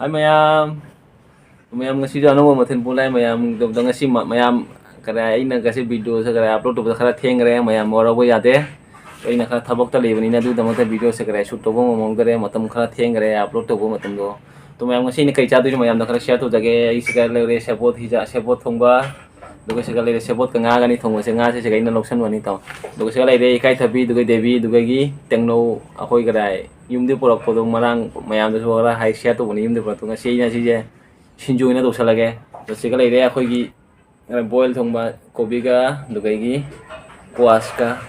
Hai mayam ngasi do ano mathen pulai mayam do ngasi mayam kara ina gasi video se kara upload to khara theng re mayam ora bo yate ina khara thabak ta lebani na du damata video se kara shoot to bo mong kare matam khara theng re upload to bo matam do to mayam ngasi ni kai cha du mayam da khara share to jage is kara le support hi ja support thongba duga se kala le support ka nga gani thongba se nga se ga ina loksan wani to duga se kala re kai thabi duga devi duga gi tengno akoi kara yumde porak podong marang mayam da so kara hai share to bani yumde porak to ngasi ina si je sinju ina dosalage to se kala ire akoi gi boil thongba kobi ga dugai gi kuas ka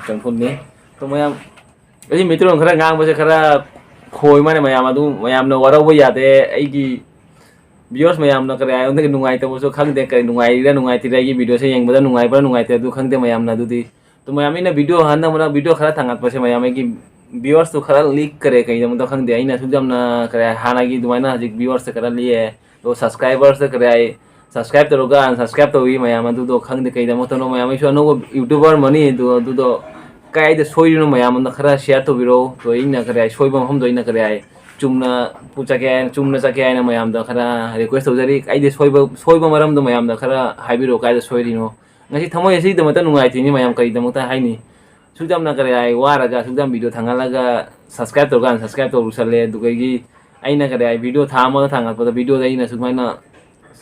changphun ni to mayam ai mitro khara ngang ba se khara khoi mane mayam adu mayam na wara bo yate ai gi viewers mayam na kare ayon de nungai ta bo so khang de kai nungai ti gi video se yeng ba nungai ba nungai te du khang de mayam na du di to mayam ina video han na mana video khara thangat pa se mayam gi viewers to khara leak kare kai jam to khang de ina sujam na kare hana gi dumai na hajik viewers se kara liye to subscribers se kare ai subscribe to ga unsubscribe to wi mayam adu do khang de kai jam to no mayam so no youtuber mani du do kai de soi no mayam na khara share to biro to ina kare soi bam hom do ina kare ai chumna pucha ke chumna cha ke na mayam da khara request to jari ai de soiba maram do mayam da khara haibiro kai da soiri no ngasi thamoi esi da mata nungai tini mayam kai da mata haini sudam na kare ai wara ga sudam video thangala ga subscribe to ga subscribe to rusale du gi ai na kare ai video thama thangal pa video da ina sumai na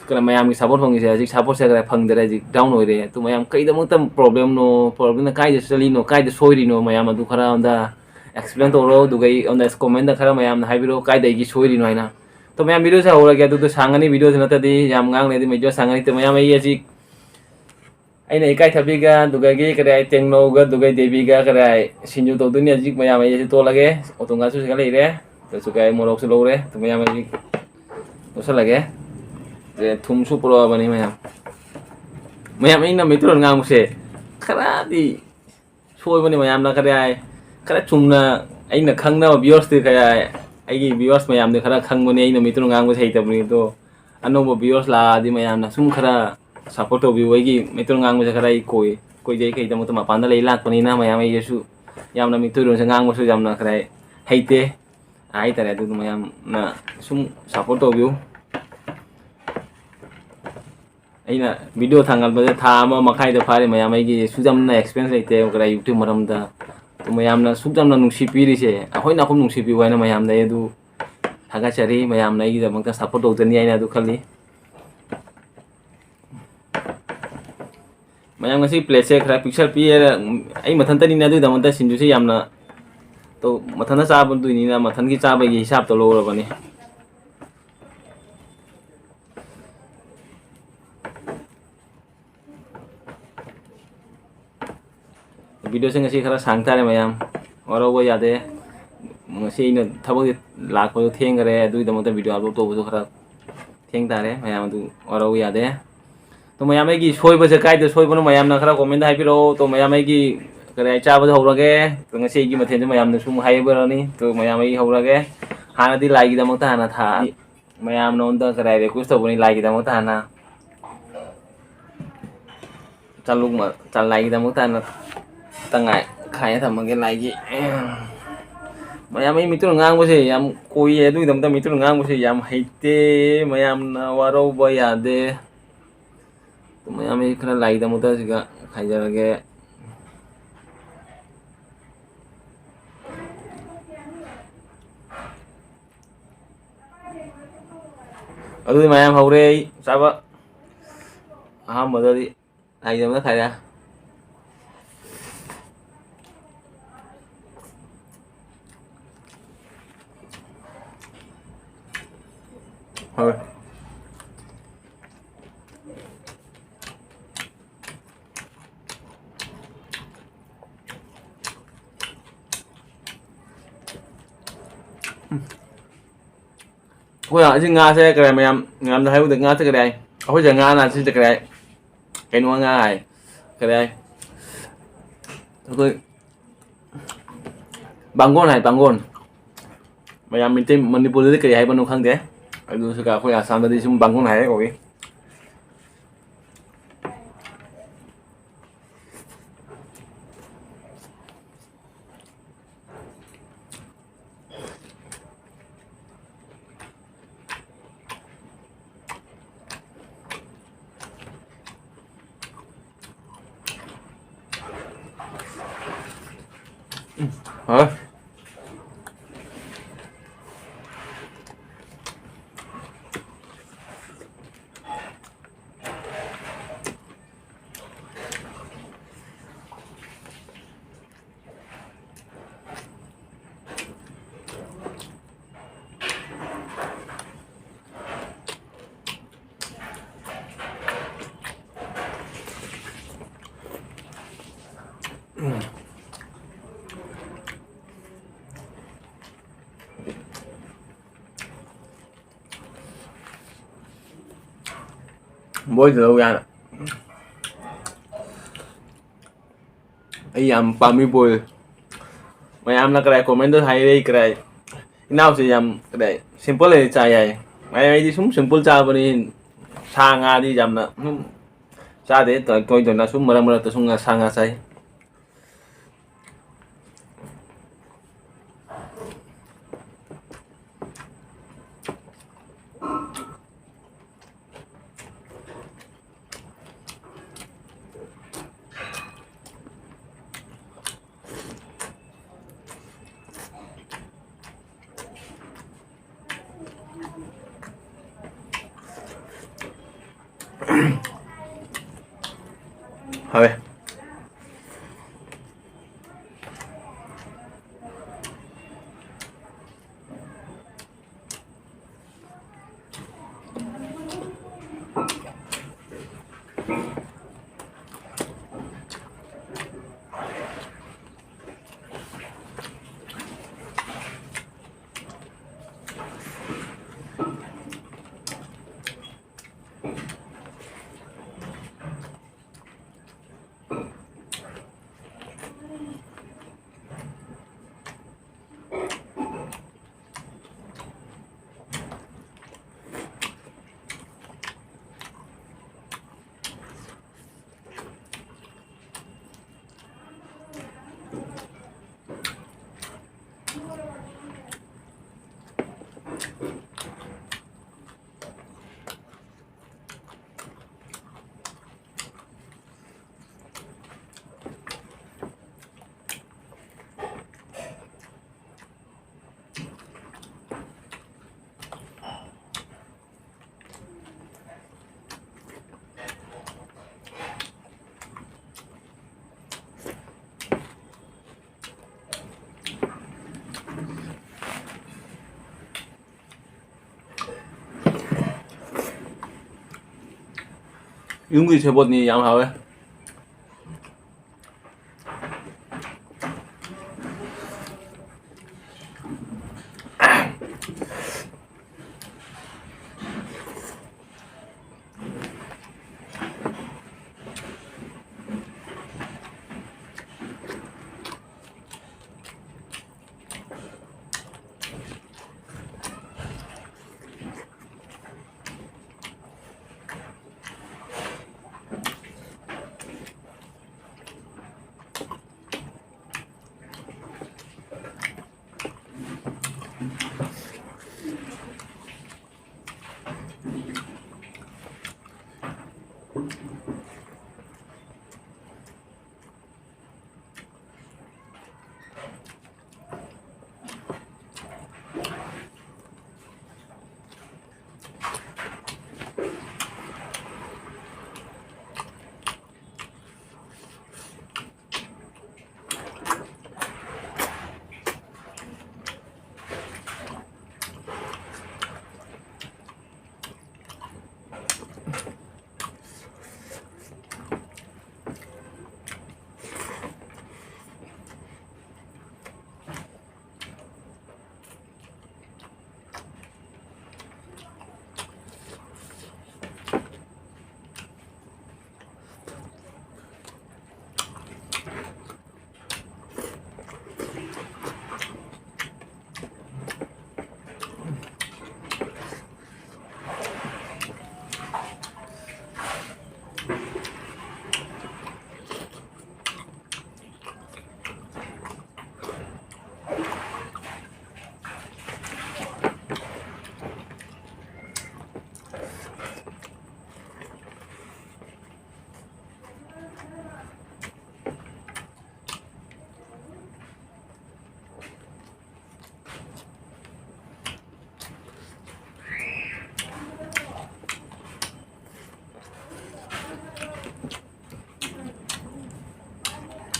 kala mayam gi support hongi se ji support se kare phang dere ji down hoire to mayam kai da mata problem na kai da sali no kai da soiri no mayam du khara onda explain to ro dugai on the comment da khara mayam hai biro kai dai gi soi ri noi na to mayam video sa hora gya du to sangani video se na ta di yam ngang le di mejo sangani to mayam ai ji ai nei kai thabi ga dugai gi kare tengno ga dugai devi ga kare sinju to dunia ji mayam ai ji to lage otonga su se le re to su kai morok su lo re to mayam ai ji to sa lage je thum su pro bani mayam ai na mitron ngang se khara di soi bani mayam na kare ai khara chumna aina khangna viewers te kaya ai viewers mayam de khara khangmone aina mitro ngang sei tabni to anobo viewers la di mayam na sum khara support to view gi mitro ngang se khara koi jai kai tamu ma panda lei lak pani na mayam ai yesu yamna mitro se ngang su jamna khara heite ai tare du mayam na sum support to view aina video thangal ba tha ma makhai da phare mayam ai gi sujam na experience leite khara youtube maram da to mayam na sukjam na nungsi piri se ahoi na khum nungsi pi waina mayam na edu thaga chari mayam na gi jamang ta support do tani aina du khali mayam ngasi play se khra picture pi ai mathan tani na du damang ta sinju se yamna to mathan na cha bun du ni na mathan gi cha ba gi hisab to lo ro bani video se ngasi khara sang tare mayam oro bo yade ngasi ina thabak lak ko theng gare du damata video upload to bo khara theng tare mayam du oro bo yade to mayam gi soi ba se kai de soi bono mayam na khara comment hai biro to mayam gi kare cha ba horage to ngasi gi mathen mayam na sum hai ba ni to mayam gi horage hana di like gi damata hana tha mayam no onda kare request to boni like gi damata hana chaluk ma chal like gi damata hana tangai khai thamage like mayam ai mitro ngang bose yam koi edu dam ta mitro ngang bose yam haite mayam na waro ba yade to mayam ai khana like dam ta siga khai jarage adu mayam haure saba madari like dam ta khai ra thôi bây giờ chứ nga sẽ cái này mày làm thấy được nga sẽ cái này bây giờ nga là sẽ cái này cái nó nga này cái này tôi bằng gôn mày mình tìm manipulate cái này hay bao nhiêu khăn thế aduh suka aku ya sampai di sini bangun aja kowe Hả? Bôi từ đâu ra nè? Ayam pami bôi. Mayam na kaya comment tuh hai deh kaya. Inau sih jam kaya simple aja cahaya. Mayam ini simple cah bani sanga di jam na. Cah deh toi na murah murah tuh nggak sanga say. Thôi. Yung 제법 니 양하we.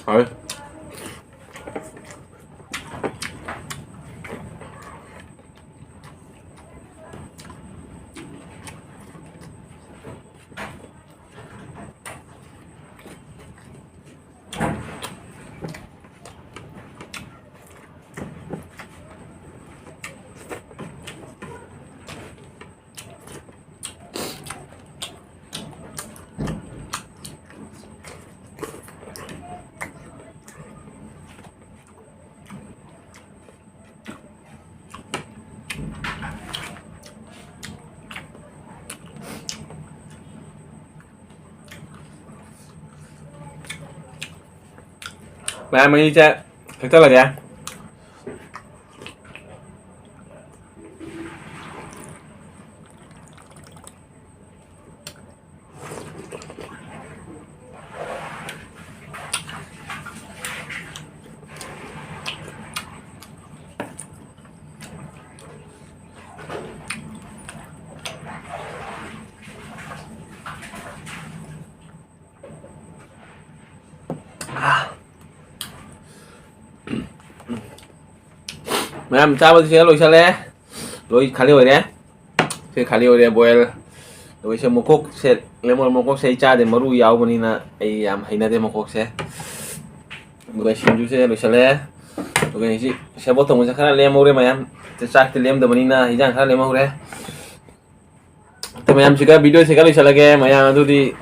Thôi. Mà đi chơi thực chất là gì? Ma'am, sao siya lo siya le? Lo khaliw re. Siya khaliw re boil. Lo siya mukok siya lemon mukok siya cha de maru yaw bani na ay am haina de mukok siya. Lo shinju siya lo siya le. Lo ni siya botong siya khana lemo re ma'am. Siya sak lem de bani na hijang khana lemo re. To ma'am siya video siya lo siya lage ma'am adu di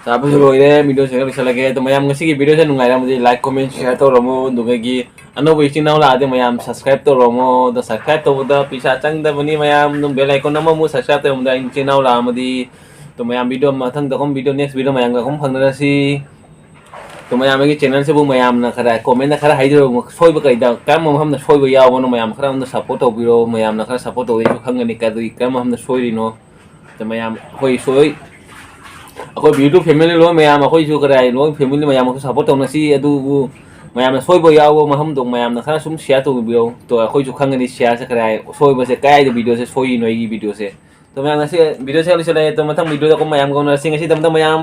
tapos loire video siya lo siya lage to ma'am ngasi ki video siya nungai ra mujhe like comment share to romo duga gi ano bo isin naw la ade mayam subscribe to romo the subscribe to the pisa chang da bani mayam dum bell icon nama mu subscribe to da in channel la amadi to mayam video mathang da kom video next video mayam ga kom phangna si to mayam gi channel se bu mayam na khara comment na khara haidro soi ba kai da kam mo ham na soi ba yaw no mayam khara na support to biro mayam na khara support to ri khang ni ka du kam ham na soi ri no to mayam hoi soi ako video family lo mayam ako ju kara lo family mayam ko support to na si adu mayam na soi bo yaw maham dong mayam na khana sum share to video to khoi chu khang ni share sa krai soi ba se kai de video se soi noi gi video se to mayam na se video se le to mathang video ko mayam ko na sing si tam mayam